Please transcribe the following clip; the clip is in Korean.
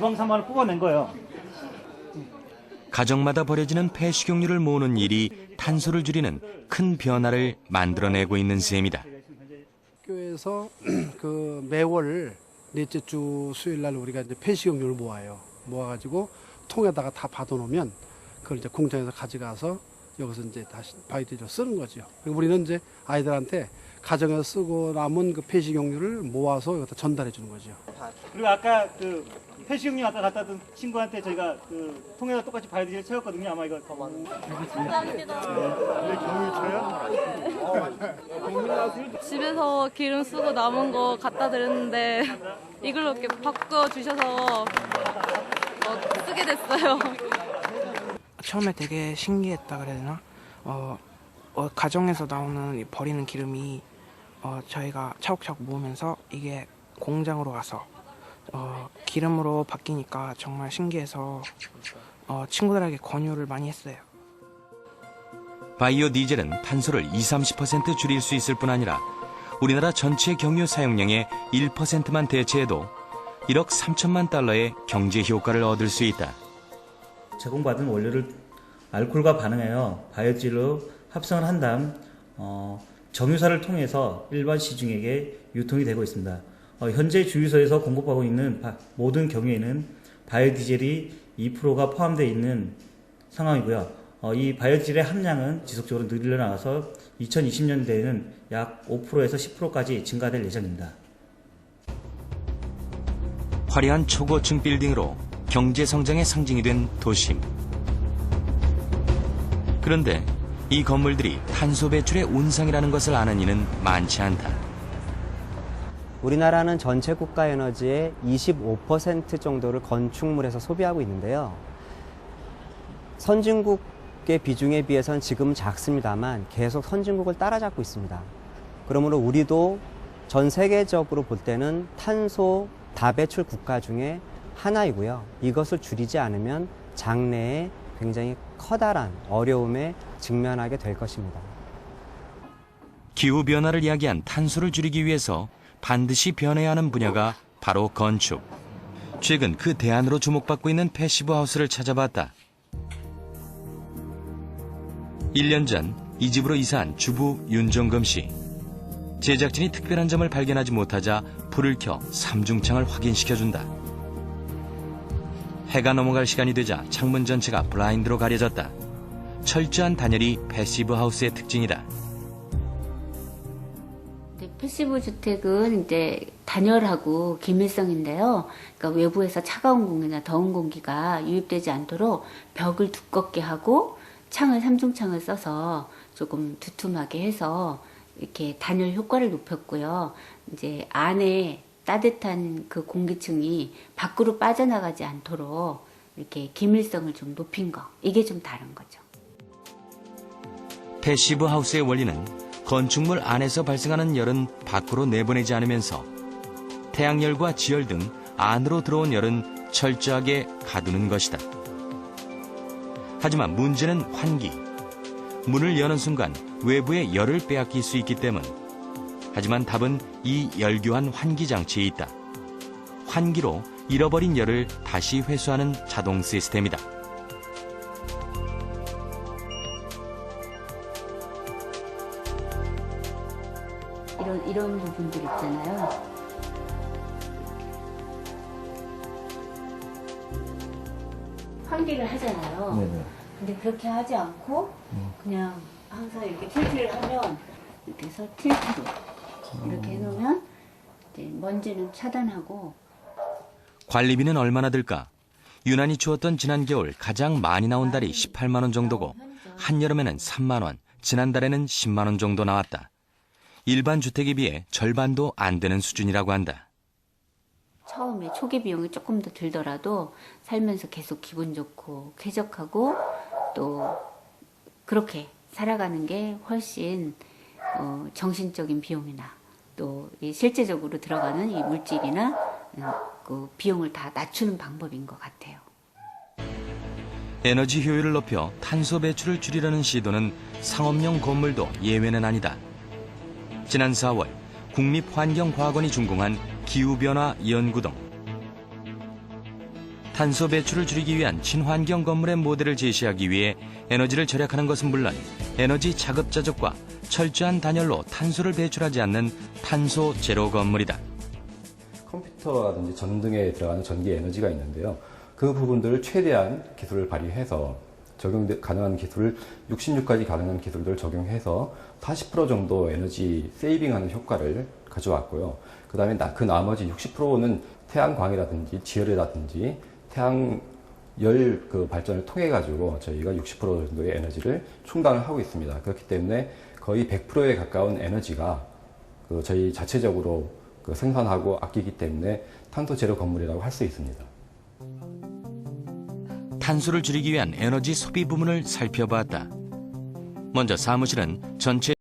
주방산만을 뽑아낸 거예요. 가정마다 버려지는 폐식용유를 모으는 일이 탄소를 줄이는 큰 변화를 만들어내고 있는 셈이다. 학교에서 그 매월 넷째 주 수요일 날 우리가 이제 폐식용유를 모아가지고 통에다가 다 받아놓으면 그걸 이제 공장에서 가져가서 여기서 이제 다시 바이오디젤로 쓰는 거죠. 그리고 우리는 이제 아이들한테 가정에서 쓰고 남은 그 폐식용유를 모아서 여기다 전달해 주는 거죠. 그리고 아까 그 폐식용유 아까 갖다 둔 친구한테 저희가 그 통에다 똑같이 바이오디젤 채웠거든요. 아마 이거 더 많은. 집에서 기름 쓰고 남은 거 갖다 드렸는데 이걸로 이렇게 바꿔 주셔서 쓰게 됐어요. 처음에 되게 신기했다 그래야 되나? 가정에서 나오는 이 버리는 기름이 저희가 차곡차곡 모으면서 이게 공장으로 가서 기름으로 바뀌니까 정말 신기해서 친구들에게 권유를 많이 했어요. 바이오 디젤은 탄소를 20-30% 줄일 수 있을 뿐 아니라 우리나라 전체 경유 사용량의 1%만 대체해도 1억 3천만 달러의 경제 효과를 얻을 수 있다. 제공받은 원료를 알코올과 반응하여 바이오디젤로 합성을 한 다음 정유사를 통해서 일반 시중에게 유통이 되고 있습니다. 현재 주유소에서 공급하고 있는 모든 경우에는 바이오디젤이 2%가 포함되어 있는 상황이고요. 이 바이오디젤의 함량은 지속적으로 늘려나가서 2020년대에는 약 5%에서 10%까지 증가될 예정입니다. 화려한 초고층 빌딩으로 경제 성장의 상징이 된 도심. 그런데 이 건물들이 탄소 배출의 온상이라는 것을 아는 이는 많지 않다. 우리나라는 전체 국가 에너지의 25% 정도를 건축물에서 소비하고 있는데요. 선진국의 비중에 비해서는 지금은 작습니다만 계속 선진국을 따라잡고 있습니다. 그러므로 우리도 전 세계적으로 볼 때는 탄소 다배출 국가 중에 하나이고요. 이것을 줄이지 않으면 장래에 굉장히 커다란 어려움에 직면하게 될 것입니다. 기후변화를 이야기한 탄소를 줄이기 위해서 반드시 변해야 하는 분야가 바로 건축. 최근 그 대안으로 주목받고 있는 패시브 하우스를 찾아봤다. 1년 전 이 집으로 이사한 주부 윤정금 씨. 제작진이 특별한 점을 발견하지 못하자 불을 켜 삼중창을 확인시켜준다. 해가 넘어갈 시간이 되자 창문 전체가 블라인드로 가려졌다. 철저한 단열이 패시브 하우스의 특징이다. 패시브 주택은 이제 단열하고 기밀성인데요. 그러니까 외부에서 차가운 공기나 더운 공기가 유입되지 않도록 벽을 두껍게 하고 창을 삼중창을 써서 조금 두툼하게 해서 이렇게 단열 효과를 높였고요. 이제 안에 따뜻한 그 공기층이 밖으로 빠져나가지 않도록 이렇게 기밀성을 좀 높인 거. 이게 좀 다른 거죠. 패시브 하우스의 원리는 건축물 안에서 발생하는 열은 밖으로 내보내지 않으면서 태양열과 지열 등 안으로 들어온 열은 철저하게 가두는 것이다. 하지만 문제는 환기. 문을 여는 순간 외부의 열을 빼앗길 수 있기 때문. 하지만 답은 이 열교한 환기 장치에 있다. 환기로 잃어버린 열을 다시 회수하는 자동 시스템이다. 이런 부분들 있잖아요. 환기를 하잖아요. 네네. 근데 그렇게 하지 않고 그냥 항상 이렇게 틸트를 하면 이렇게 해서 틸트로 이렇게 해놓으면 이제 먼지는 차단하고. 관리비는 얼마나 들까? 유난히 추웠던 지난 겨울 가장 많이 나온 달이 18만 원 정도고 한여름에는 3만 원, 지난달에는 10만 원 정도 나왔다. 일반 주택에 비해 절반도 안 되는 수준이라고 한다. 처음에 초기 비용이 조금 더 들더라도 살면서 계속 기분 좋고 쾌적하고 또 그렇게 살아가는 게 훨씬 정신적인 비용이나 또 실제적으로 들어가는 이 물질이나 그 비용을 다 낮추는 방법인 것 같아요. 에너지 효율을 높여 탄소 배출을 줄이려는 시도는 상업용 건물도 예외는 아니다. 지난 4월 국립환경과학원이 준공한 기후변화 연구동. 탄소 배출을 줄이기 위한 친환경 건물의 모델을 제시하기 위해 에너지를 절약하는 것은 물론 에너지 자급자족과 철저한 단열로 탄소를 배출하지 않는 탄소 제로 건물이다. 컴퓨터라든지 전등에 들어가는 전기 에너지가 있는데요. 그 부분들을 최대한 기술을 발휘해서 적용 가능한 기술을 66가지 가능한 기술들을 적용해서 40% 정도 에너지 세이빙하는 효과를 가져왔고요. 그 다음에 그 나머지 60%는 태양광이라든지 지열이라든지 태양열 그 발전을 통해 가지고 저희가 60% 정도의 에너지를 충당을 하고 있습니다. 그렇기 때문에 거의 100%에 가까운 에너지가 저희 자체적으로 생산하고 아끼기 때문에 탄소 제로 건물이라고 할 수 있습니다. 탄소를 줄이기 위한 에너지 소비 부문을 살펴봤다. 먼저 사무실은 전체